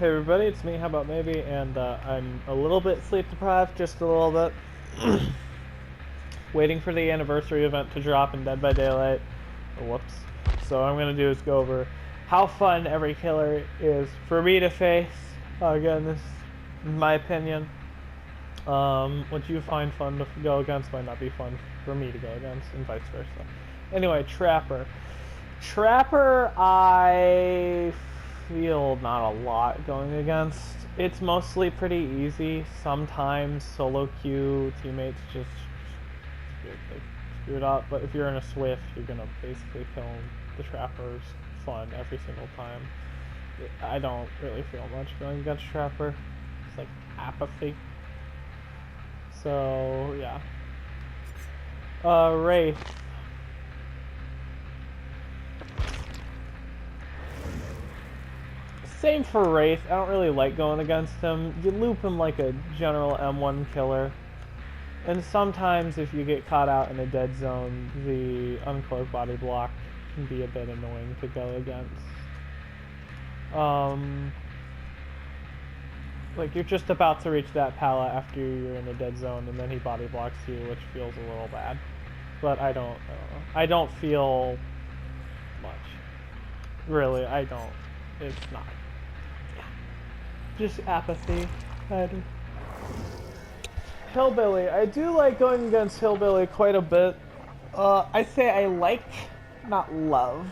Hey everybody, it's me, How About Maybe, and I'm a little bit sleep deprived, just a little bit. Waiting for the anniversary event to drop in Dead by Daylight. Oh, whoops. So what I'm going to do is go over how fun every killer is for me to face. Again, this is my opinion. What you find fun to go against might not be fun for me to go against, and vice versa. Anyway, Trapper. Trapper, I feel not a lot going against. It's mostly pretty easy. Sometimes solo queue teammates just screw it up, but if you're in a Swift, you're gonna basically kill the Trapper's fun every single time. I don't really feel much going against Trapper. It's like apathy. So yeah. Wraith. Same for Wraith. I don't really like going against him. You loop him like a general M1 killer. And sometimes if you get caught out in a dead zone, the uncloak body block can be a bit annoying to go against. Like you're just about to reach that pallet after you're in a dead zone and then he body blocks you, which feels a little bad. But I don't feel much. Really, I don't. It's not. Just apathy. Hillbilly. I do like going against Hillbilly quite a bit. I say I like, not love.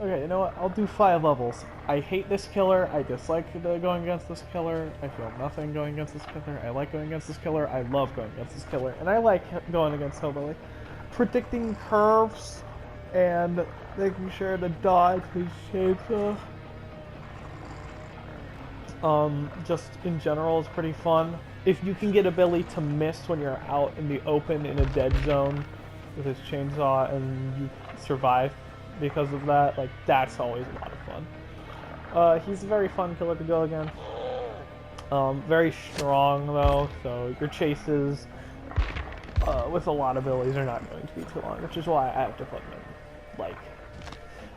Okay, you know what? I'll do 5 levels. I hate this killer. I dislike going against this killer. I feel nothing going against this killer. I like going against this killer. I love going against this killer. And I like going against Hillbilly. Predicting curves and making sure to dodge his shapes. Just in general is pretty fun. If you can get ability to miss when you're out in the open in a dead zone with his chainsaw and you survive because of that, like that's always a lot of fun. He's a very fun killer to go against. Very strong though, so your chases with a lot of abilities are not going to be too long, which is why I have to put him in like.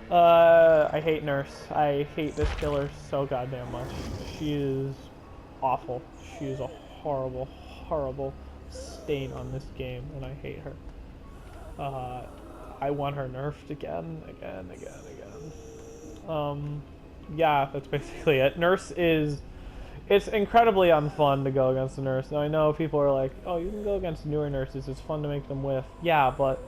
I hate Nurse. I hate this killer so goddamn much. She is awful. She is a horrible, horrible stain on this game, and I hate her. I want her nerfed again. Yeah, that's basically it. Nurse is... It's incredibly unfun to go against the Nurse. Now, I know people are like, oh, you can go against newer Nurses. It's fun to make them whiff. Yeah, but...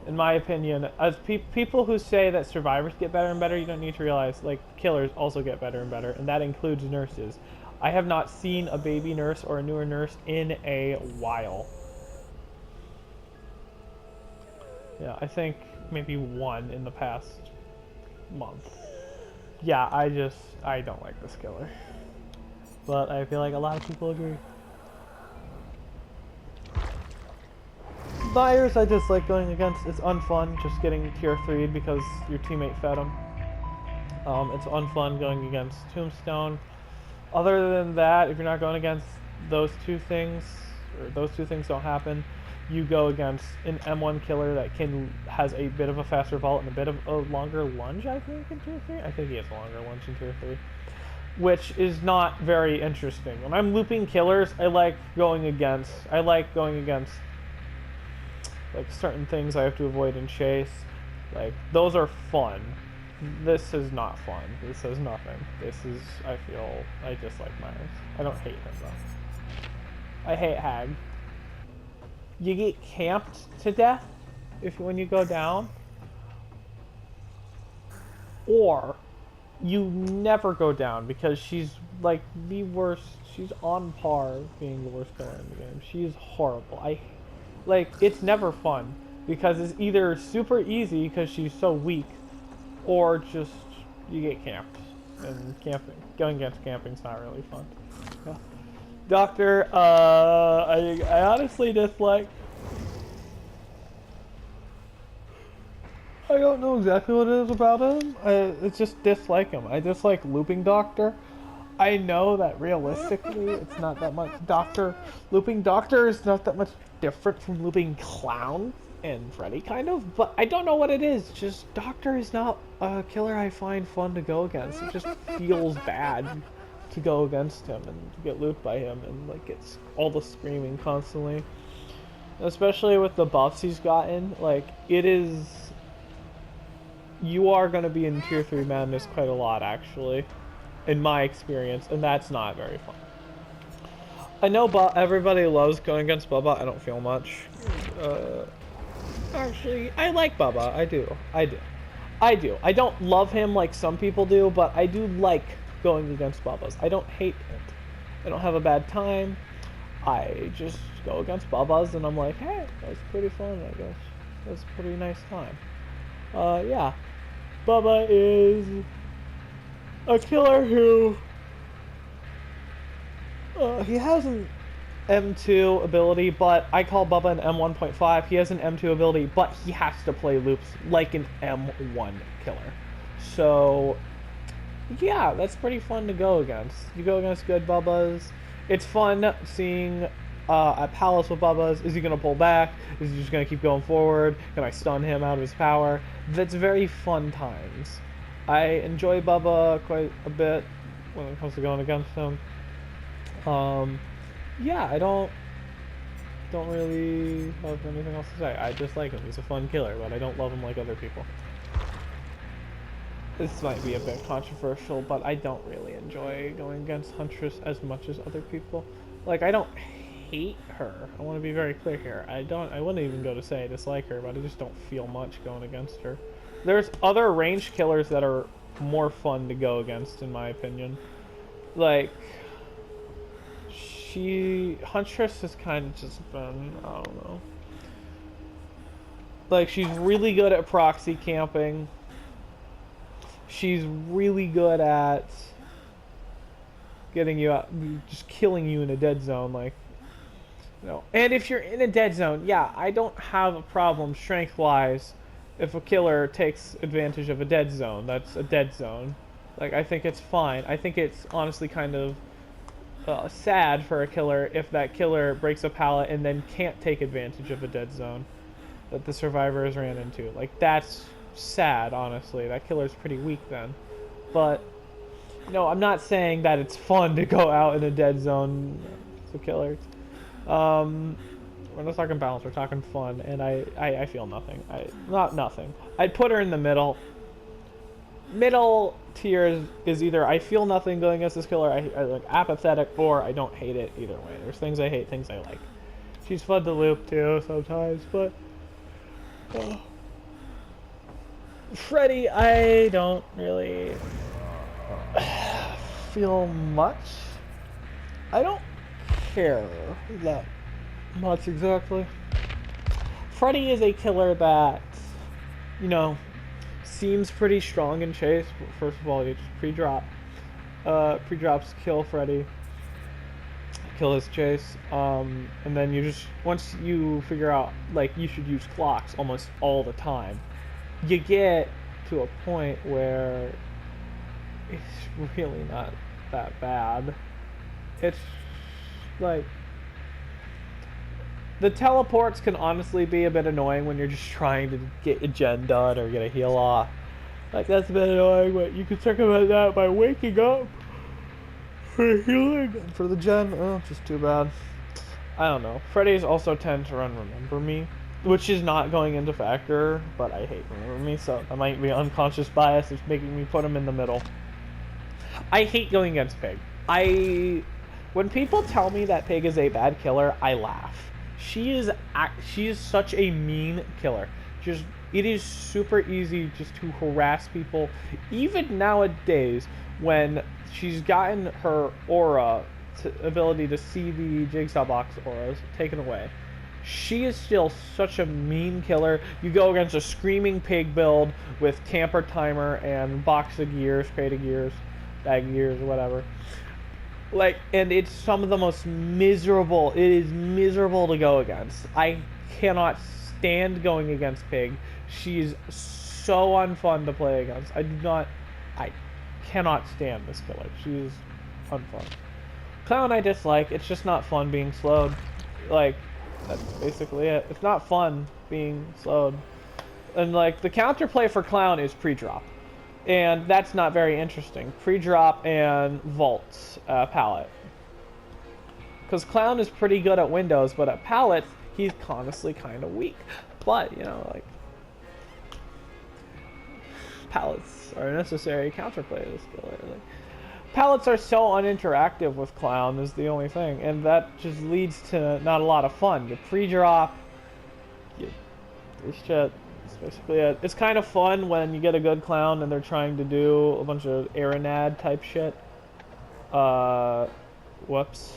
in my opinion, as people who say that survivors get better and better, you don't need to realize, like, killers also get better and better, and that includes nurses. I have not seen a baby nurse or a newer nurse in a while. Yeah, I think maybe one in the past month. Yeah, I don't like this killer. But I feel like a lot of people agree. Buyers, I just like going against. It's unfun just getting tier 3 because your teammate fed him. It's unfun going against Tombstone. Other than that, if you're not going against those two things, or those two things don't happen, you go against an M1 killer that has a bit of a faster vault and a bit of a longer lunge, I think, in tier 3. I think he has a longer lunge in tier 3. Which is not very interesting. When I'm looping killers, I like going against like certain things I have to avoid and chase. Like those are fun. This is not fun. This is nothing. I dislike Myers. I don't hate him though. I hate Hag. You get camped to death when you go down. Or you never go down because she's like the worst. She's on par being the worst killer in the game. She's horrible. Like, it's never fun, because it's either super easy because she's so weak, or just, you get camped, and going against camping's not really fun. Yeah. Doctor, I honestly dislike... I don't know exactly what it is about him, it's just dislike him. I dislike looping Doctor. I know that realistically, it's not that much looping Doctor is not that much different from looping Clown. and Freddy kind of, but I don't know what it is. Just Doctor is not a killer I find fun to go against. It just feels bad to go against him and get looped by him and like it's all the screaming constantly. Especially with the buffs he's gotten, like it is. You are going to be in Tier 3 Madness quite a lot, actually, in my experience, and that's not very fun. I know everybody loves going against Bubba. I don't feel much. Actually, I like Bubba. I do. I don't love him like some people do, but I do like going against Bubba's. I don't hate it. I don't have a bad time. I just go against Bubba's, and I'm like, hey, that's pretty fun, I guess. That's a pretty nice time. Yeah. Bubba is a killer who he has an M2 ability, but I call Bubba an M1.5. He has an M2 ability, but he has to play loops like an M1 killer. So, yeah, that's pretty fun to go against. You go against good Bubbas. It's fun seeing at Palace with Bubba's. Is he going to pull back? Is he just going to keep going forward? Can I stun him out of his power? That's very fun times. I enjoy Bubba quite a bit when it comes to going against him. Yeah, I don't really have anything else to say. I just like him. He's a fun killer, but I don't love him like other people. This might be a bit controversial, but I don't really enjoy going against Huntress as much as other people. Like, I don't hate her. I want to be very clear here. I wouldn't even go to say I dislike her, but I just don't feel much going against her. There's other ranged killers that are more fun to go against, in my opinion. Like, Huntress has kind of just been, I don't know. Like, she's really good at proxy camping. She's really good at getting you out, just killing you in a dead zone, like, you know. And if you're in a dead zone, yeah, I don't have a problem strength-wise if a killer takes advantage of a dead zone. That's a dead zone. Like, I think it's fine. I think it's honestly kind of sad for a killer if that killer breaks a pallet and then can't take advantage of a dead zone that the survivors ran into. Like, that's sad, honestly. That killer's pretty weak then. But, no, I'm not saying that it's fun to go out in a dead zone as a killer. We're not talking balance, we're talking fun, and I feel nothing. Not nothing. I'd put her in the middle. Middle tier is either I feel nothing going against this killer, I like apathetic, or I don't hate it. Either way. There's things I hate, things I like. She's fun to loop too sometimes, but Freddy, I don't really feel much. I don't care that much exactly. Freddy is a killer that, you know, seems pretty strong in chase. First of all, you just pre-drop. Pre-drops kill Freddy. Kill his chase. And then you just, once you figure out, like, you should use clocks almost all the time, you get to a point where it's really not that bad. It's like, the teleports can honestly be a bit annoying when you're just trying to get a gen done or get a heal off. Like, that's a bit annoying, but you can circumvent that by waking up for healing. And for the gen, oh, just too bad. I don't know. Freddy's also tend to run Remember Me, which is not going into factor, but I hate Remember Me, so that might be unconscious bias. It's making me put him in the middle. I hate going against Pig. When people tell me that Pig is a bad killer, I laugh. She is such a mean killer. It is super easy just to harass people. Even nowadays, when she's gotten her aura ability to see the Jigsaw box auras taken away, she is still such a mean killer. You go against a Screaming Pig build with Tamper Timer and Box of Gears, Crate of Gears, Bag of Gears, or whatever. Like, and it's some of the most miserable. It is miserable to go against. I cannot stand going against Pig. She is so unfun to play against. I cannot stand this killer. She is unfun. Clown I dislike. It's just not fun being slowed. Like, That's basically it. It's not fun being slowed. And like the counterplay for Clown is pre-drop. And that's not very interesting. Pre-drop and vaults pallet. Because Clown is pretty good at windows, but at pallet, he's honestly kind of weak. But, you know, like, pallets are a necessary counterplay to this killer. Like, pallets are so uninteractive with Clown is the only thing, and that just leads to not a lot of fun. You pre-drop, this shit. That's basically it. It's kind of fun when you get a good Clown and they're trying to do a bunch of Aranad type shit. Whoops.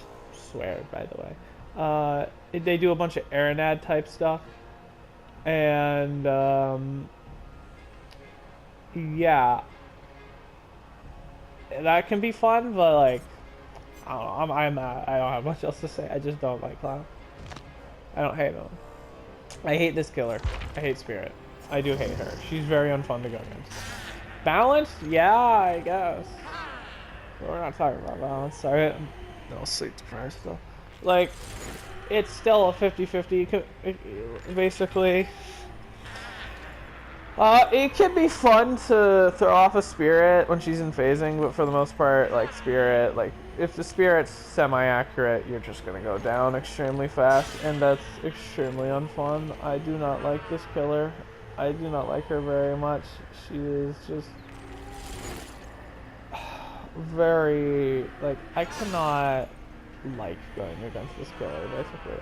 Swear, by the way. They do a bunch of Aranad type stuff. And, yeah. That can be fun, but, like, I don't know. I don't have much else to say. I just don't like Clown. I don't hate him. I hate this killer. I hate Spirit. I do hate her. She's very unfun to go against. Balanced? Yeah, I guess. But we're not talking about balance. Sorry. No, sleep deprived still. Like, it's still a 50-50, basically. It can be fun to throw off a Spirit when she's in phasing, but for the most part, like, Spirit, like, if the Spirit's semi-accurate, you're just gonna go down extremely fast, and that's extremely unfun. I do not like this killer. I do not like her very much. She is just very, like, I cannot like going against this killer, basically.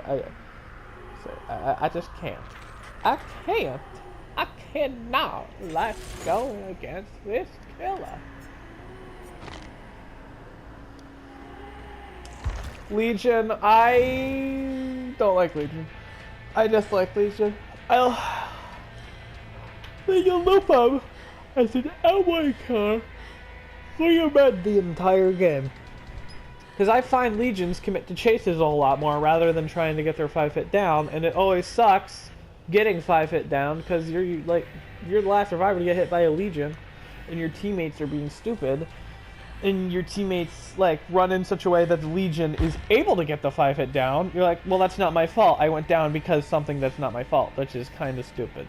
I just can't. I cannot like going against this killer. Legion, I don't like Legion. I dislike Legion. They can loop him as an ally car for your men the entire game. Because I find Legions commit to chases a whole lot more rather than trying to get their 5-hit down, and it always sucks getting 5-hit down because you're the last survivor to get hit by a Legion, and your teammates are being stupid, and your teammates like run in such a way that the Legion is able to get the 5-hit down. You're like, well, that's not my fault. I went down because something that's not my fault, which is kind of stupid.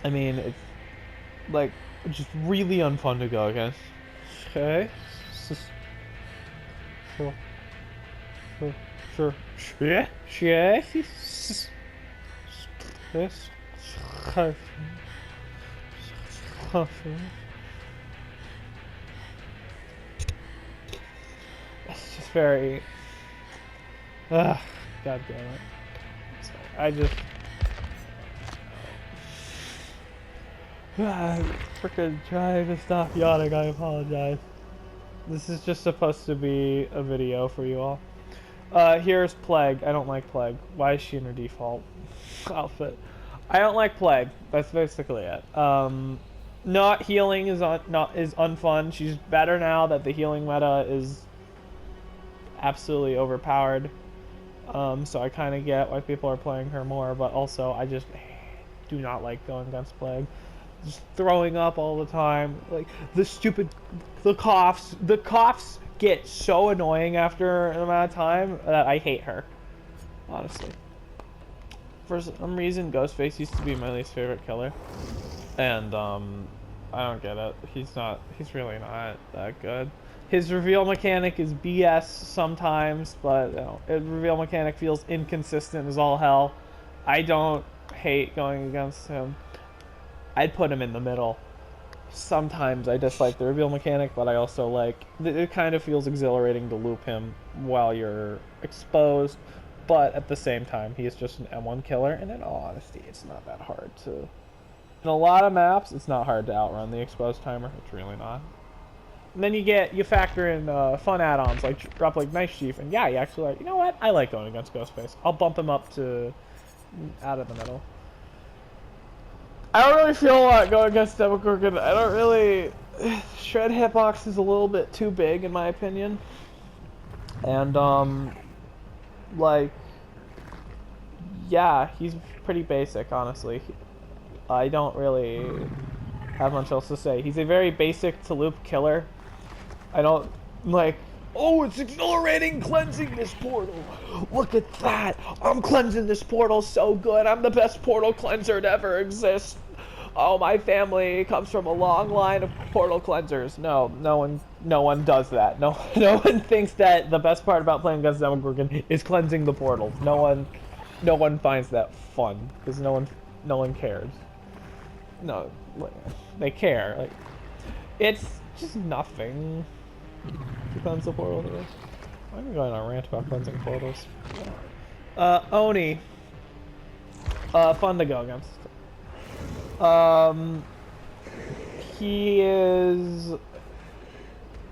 I mean, it's like just really unfun to go against. Okay. Sure. It's just very. God damn it! I just. Freaking trying to stop yawning. I apologize. This is just supposed to be a video for you all. Here's Plague. I don't like Plague. Why is she in her default outfit? I don't like Plague. That's basically it. Not healing is unfun. She's better now that the healing meta is absolutely overpowered. So I kind of get why people are playing her more, but also I just do not like going against Plague. Just throwing up all the time, like the coughs get so annoying after an amount of time that I hate her, honestly. For some reason, Ghostface used to be my least favorite killer, and I don't get it. He's really not that good. His reveal mechanic is BS sometimes, but you know, his reveal mechanic feels inconsistent as all hell. I don't hate going against him. I'd put him in the middle. Sometimes I dislike the reveal mechanic, but I also like... It kind of feels exhilarating to loop him while you're exposed, but at the same time, he is just an M1 killer, and in all honesty, it's not that hard to... In a lot of maps, it's not hard to outrun the exposed timer. It's really not. And then you factor in fun add-ons, like drop like Knife Chief, and yeah, you actually like, you know what? I like going against Ghostface. I'll bump him up to out of the middle. I don't really feel a lot going against Demogorgon. I don't really... Shred hitbox is a little bit too big, in my opinion. And, like... Yeah, he's pretty basic, honestly. I don't really have much else to say. He's a very basic to loop killer. I don't, like... Oh, it's accelerating, cleansing this portal. Look at that. I'm cleansing this portal so good. I'm the best portal cleanser to ever exist. Oh, my family comes from a long line of portal cleansers. No one does that. No one thinks that the best part about playing against Demogorgon is cleansing the portals. No one finds that fun because no one cares. No, they care. Like, it's just nothing to cleanse the portal here. I'm going on a rant about cleansing portals. Oni. Fun to go against. He is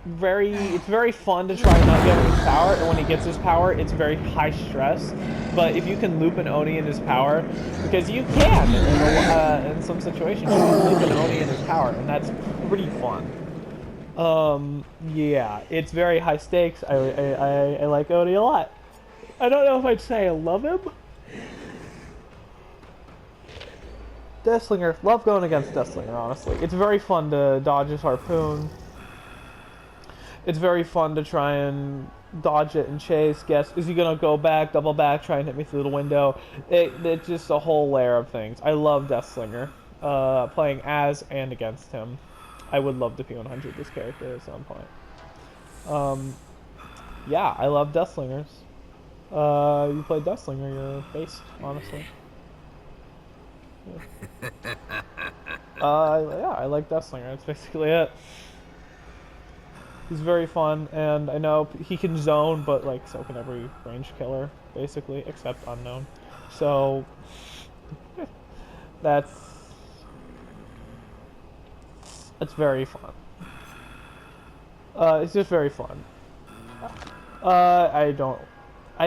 it's very fun to try not getting his power, and when he gets his power, it's very high stress. But if you can loop an Oni in his power, because you can in some situations, you can loop an Oni in his power, and that's pretty fun. Yeah, it's very high stakes. I like Oni a lot. I don't know if I'd say I love him. Deathslinger, love going against Deathslinger, honestly. It's very fun to dodge his harpoon. It's very fun to try and dodge it and chase. Guess, is he gonna go back, double back, try and hit me through the window? It's just a whole layer of things. I love Deathslinger, playing as and against him. I would love to P100 this character at some point. Yeah, I love Deathslingers. You play Deathslinger, you're based, honestly. Yeah, I like Deathslinger. That's basically it. He's very fun, and I know he can zone, but like so can every range killer, basically, except unknown. So that's very fun. It's just very fun. I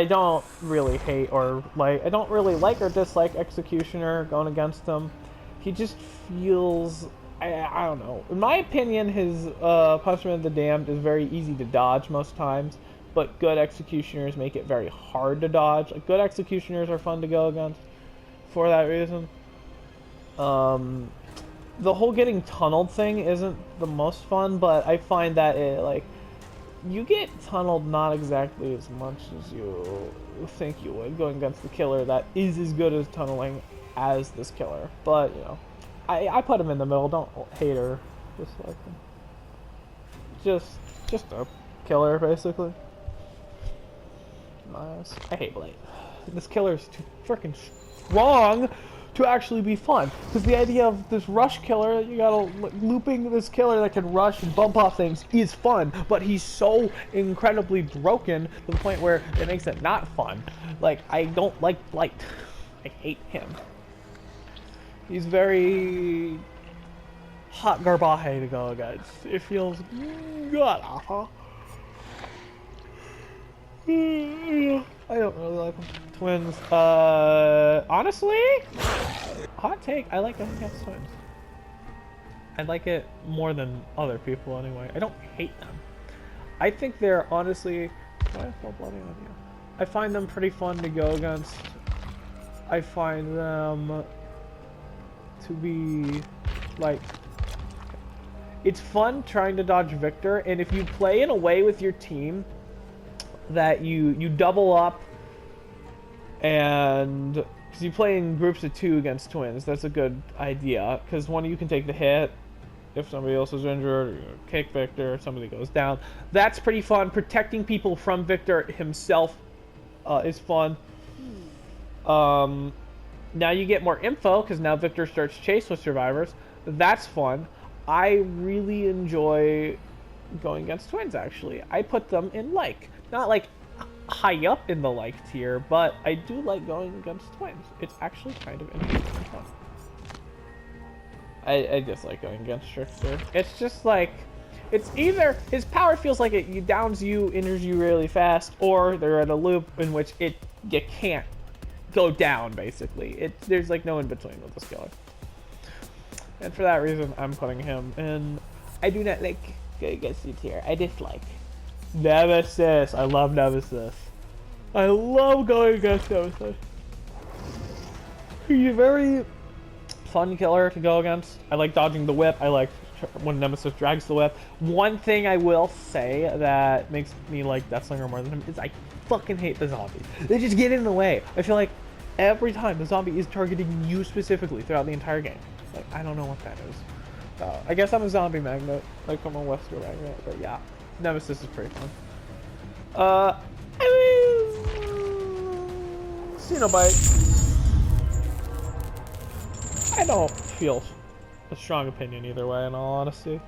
don't really hate or like. I don't really like or dislike Executioner going against him. He just feels. I don't know. In my opinion, his Punishment of the Damned is very easy to dodge most times, but good Executioners make it very hard to dodge. Like, good Executioners are fun to go against for that reason. The whole getting tunneled thing isn't the most fun, but I find that you get tunneled not exactly as much as you think you would going against the killer that is as good as tunneling as this killer. But, you know, I put him in the middle. Don't hate or dislike him. Just a killer, basically. Nice. I hate Blade. This killer is too freaking strong to actually be fun. Because the idea of this rush killer, you gotta looping this killer that can rush and bump off things is fun, but he's so incredibly broken to the point where it makes it not fun. Like, I don't like Blight. I hate him. He's very hot garbaje to go against. It feels good. I don't really like him. Twins. Honestly, hot take. I like going against twins. I like it more than other people anyway. I don't hate them. I think they're honestly. Why am I bloody on you? I find them pretty fun to go against. I find them to be like. It's fun trying to dodge Victor, and if you play in a way with your team that you double up, and because you play in groups of 2 against twins, that's a good idea, because one of you can take the hit if somebody else is injured, or you kick Victor, somebody goes down. That's pretty fun. Protecting people from Victor himself is fun. Now you get more info, because now Victor starts chase with survivors. That's fun. I really enjoy going against twins, actually. I put them in like. Not like high up in the like tier, but I do like going against twins. It's actually kind of interesting and fun. I just like going against Trickster. It's just like, it's either his power feels like it downs you, injures you really fast, or they're at a loop in which you can't go down, basically. There's like no in between with this killer. And for that reason, I'm putting him in. I do not like going against you tier. I dislike Nemesis. I love Nemesis. I love going against Nemesis. He's a very fun killer to go against. I like dodging the whip. I like when Nemesis drags the whip. One thing I will say that makes me like Deathslinger more than him is I fucking hate the zombies. They just get in the way. I feel like every time the zombie is targeting you specifically throughout the entire game. Like, I don't know what that is. I guess I'm a zombie magnet, like I'm a Wesker magnet, but yeah, Nemesis is pretty fun. Cenobite. I don't feel a strong opinion either way, in all honesty.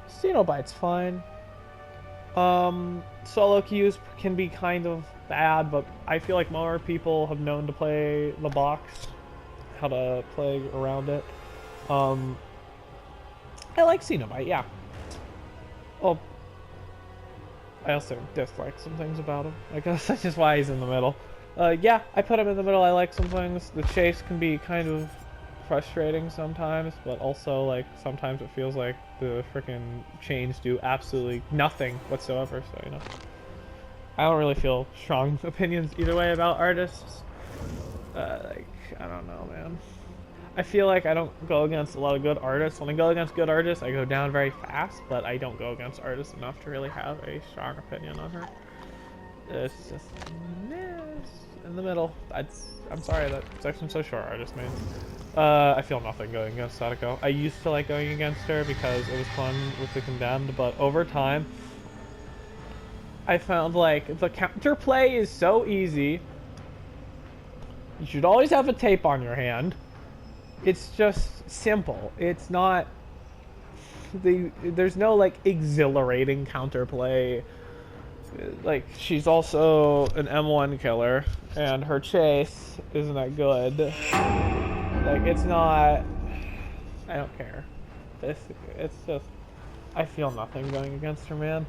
Cenobite's fine. Solo queues can be kind of bad, but I feel like more people have known to play the box, how to play around it. I like Cenobite, yeah. Well, I also dislike some things about him. I guess that's just why he's in the middle. Yeah, I put him in the middle. I like some things. The chase can be kind of frustrating sometimes, but also, like, sometimes it feels like the freaking chains do absolutely nothing whatsoever, so, you know. I don't really feel strong opinions either way about artists. Like, I don't know, man. I feel like I don't go against a lot of good artists. When I go against good artists, I go down very fast, but I don't go against artists enough to really have a strong opinion on her. It's just in the middle. I'm sorry that section's so short, artist man. I feel nothing going against Sadako. I used to like going against her because it was fun with the Condemned, but over time, I found like the counterplay is so easy. You should always have a tape on your hand. It's just simple. It's not there's no like exhilarating counterplay. Like, she's also an M1 killer and her chase isn't that good. Like, it's not, I don't care. It's just, I feel nothing going against her, man.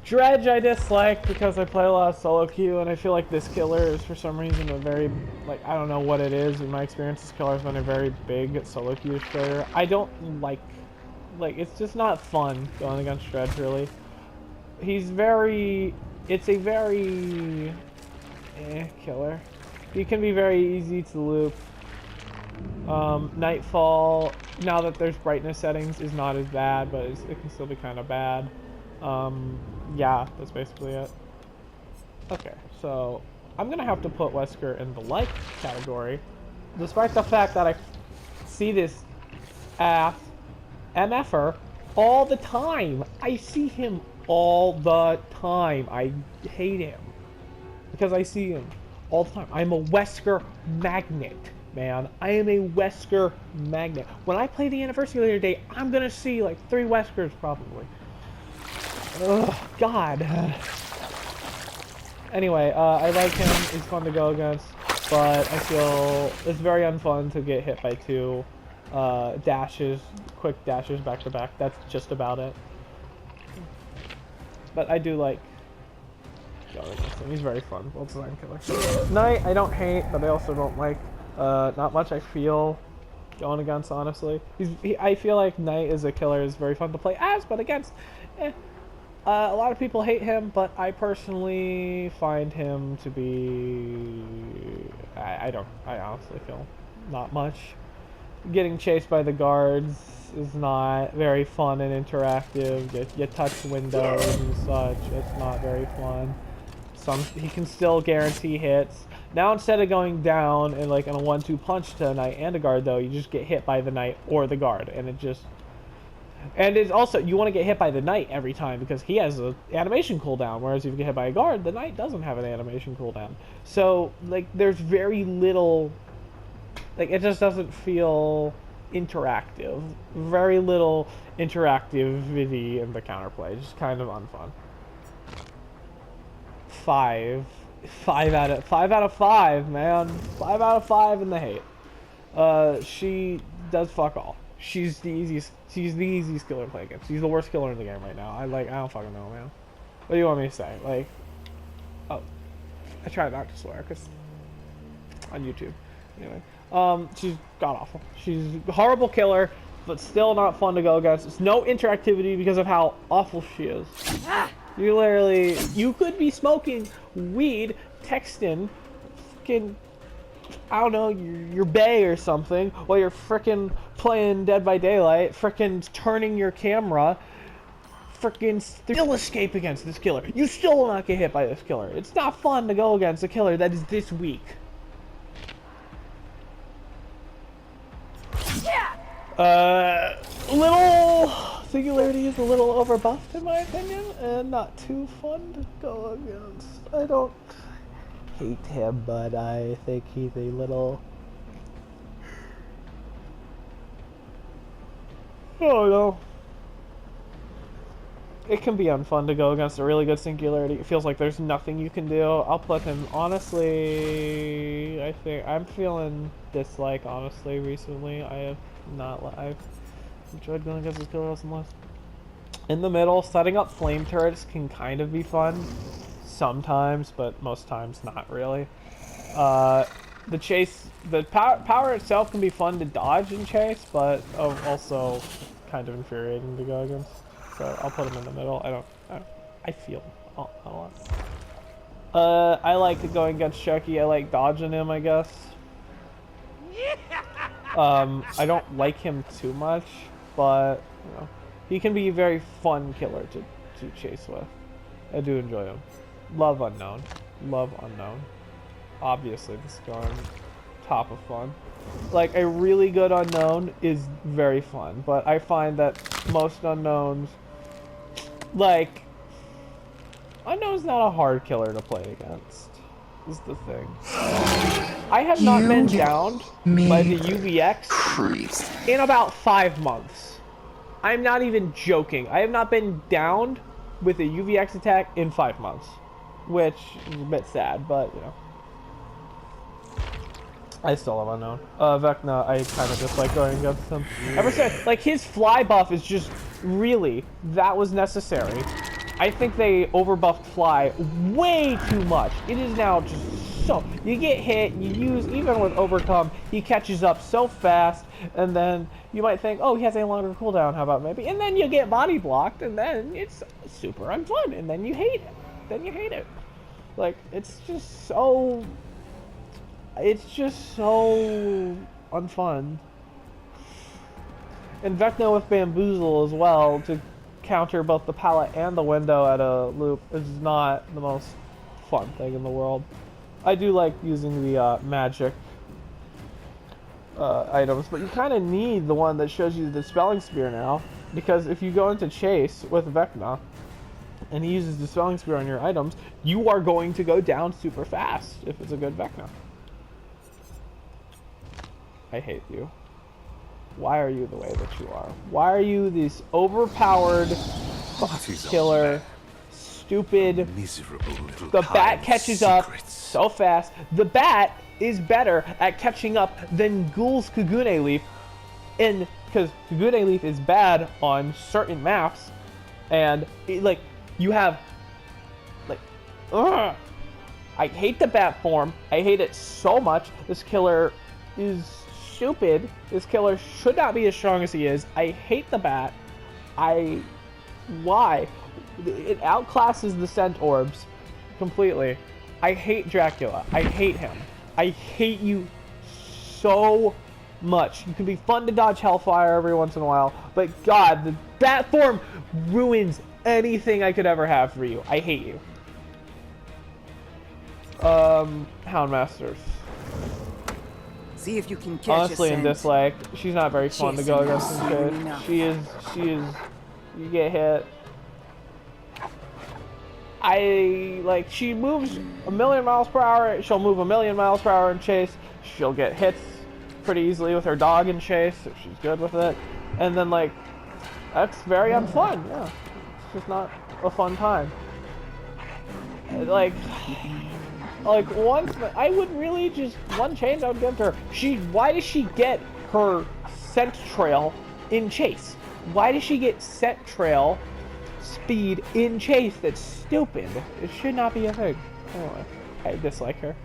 Dredge I dislike because I play a lot of solo queue, and I feel like this killer is for some reason a very, like, I don't know what it is. In my experience, this killer has been a very big solo queue player. I don't like, it's just not fun going against Dredge, really. He's very, it's a very, killer. He can be very easy to loop. Nightfall, now that there's brightness settings, is not as bad, but it can still be kind of bad. Yeah, that's basically it. Okay, so I'm gonna have to put Wesker in the like category, despite the fact that I see this ass MFer all the time. I see him all the time. I hate him because I see him all the time. I'm a Wesker magnet, man. I am a Wesker magnet. When I play the anniversary later day, I'm gonna see like 3 Weskers probably. Ugh, God. Anyway, I like him. He's fun to go against, but I feel it's very unfun to get hit by 2 dashes, quick dashes back to back. That's just about it. But I do like going against him. He's very fun. Well designed killer. Knight, I don't hate, but I also don't like. Not much I feel going against, honestly. I feel like Knight as a killer is very fun to play as, but against, a lot of people hate him, but I personally find him to be, I honestly feel not much. Getting chased by the guards is not very fun and interactive. You touch windows and such, it's not very fun. He can still guarantee hits. Now instead of going down and like in a 1-2 punch to a Knight and a guard, though, you just get hit by the Knight or the guard, and it just, and it's also, you want to get hit by the Knight every time because he has an animation cooldown, whereas if you get hit by a guard, the Knight doesn't have an animation cooldown. So like there's very little, like it just doesn't feel interactive. Very little interactivity in the counterplay. Just kind of unfun. 5 out of 5, man. 5 out of 5 in the hate. She does fuck all. She's the easiest killer to play against. She's the worst killer in the game right now. I don't fucking know, man. What do you want me to say? Like, oh, I try not to swear because on YouTube. Anyway, she's god awful. She's a horrible killer, but still not fun to go against. It's no interactivity because of how awful she is. You literally, you could be smoking weed, texting, fucking I don't know, your bay or something, while you're frickin' playing Dead by Daylight, frickin' turning your camera, frickin' still escape against this killer. You still will not get hit by this killer. It's not fun to go against a killer that is this weak. Little Singularity is a little overbuffed in my opinion, and not too fun to go against. I don't hate him, but I think he's a little... Oh no. It can be unfun to go against a really good Singularity. It feels like there's nothing you can do. I'll put him, honestly, I think, I'm feeling dislike, honestly, recently. I've enjoyed going against this killer less and less. In the middle, setting up flame turrets can kind of be fun. Sometimes, but most times not really. The chase, the power itself can be fun to dodge and chase, but also kind of infuriating to go against. So I'll put him in the middle. I feel a lot. I like going against Chucky. I like dodging him, I guess. I don't like him too much, but you know, he can be a very fun killer to chase with. I do enjoy him. Love Unknown. Love Unknown. Obviously, this is going top of fun. Like, a really good Unknown is very fun, but I find that most Unknowns, like, Unknown's not a hard killer to play against, is the thing. I have not been downed by the UVX in about 5 months. I'm not even joking. I have not been downed with a UVX attack in 5 months, which is a bit sad, but, you know. I still have Unknown. Vecna, I kind of just like going against him. Ever since, like, his fly buff is just, really, that was necessary. I think they overbuffed fly way too much. It is now just so, you get hit, you use, even with overcome, he catches up so fast, and then you might think, oh, he has a longer cooldown, how about maybe? And then you get body blocked, and then it's super unfun, and then you hate it. Then you hate it. Like, it's just so unfun. And Vecna with Bamboozle as well, to counter both the pallet and the window at a loop, is not the most fun thing in the world. I do like using the magic items, but you kind of need the one that shows you the Dispelling Spear now, because if you go into chase with Vecna, and he uses Dispelling Spear on your items, you are going to go down super fast if it's a good Vecna. I hate you. Why are you the way that you are? Why are you this overpowered killer, stupid, the bat catches up so fast. The bat is better at catching up than Ghoul's Kagune Leaf, and because Kagune Leaf is bad on certain maps, and like, you have, like, ugh. I hate the bat form. I hate it so much. This killer is stupid. This killer should not be as strong as he is. I hate the bat. Why? It outclasses the Scent Orbs completely. I hate Dracula. I hate him. I hate you so much. You can be fun to dodge Hellfire every once in a while, but God, the bat form ruins anything I could ever have for you. I hate you. Houndmasters. See if you can catch honestly, in Dislike, she's not very fun to go against in chase. She is, you get hit. She moves a million miles per hour, she'll move a million miles per hour in chase, she'll get hits pretty easily with her dog in chase, if she's good with it, and then, like, that's very unfun, yeah. It's just not a fun time. Like, I would really just, one change I would give to her. Why does she get her scent trail in chase? Why does she get scent trail speed in chase? That's stupid. It should not be a thing. Anyway, I dislike her.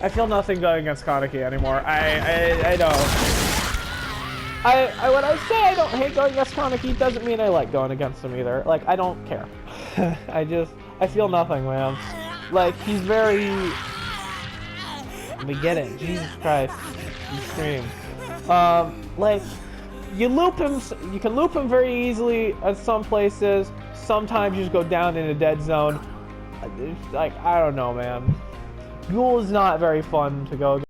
I feel nothing going against Kaneki anymore. I don't. When I say I don't hate going against Kaneki, doesn't mean I like going against him either. Like, I don't care. I feel nothing, man. Like, he's very... Let me get it. Jesus Christ. You scream. Like, you can loop him very easily at some places. Sometimes you just go down in a dead zone. Like, I don't know, man. Ghoul is not very fun to go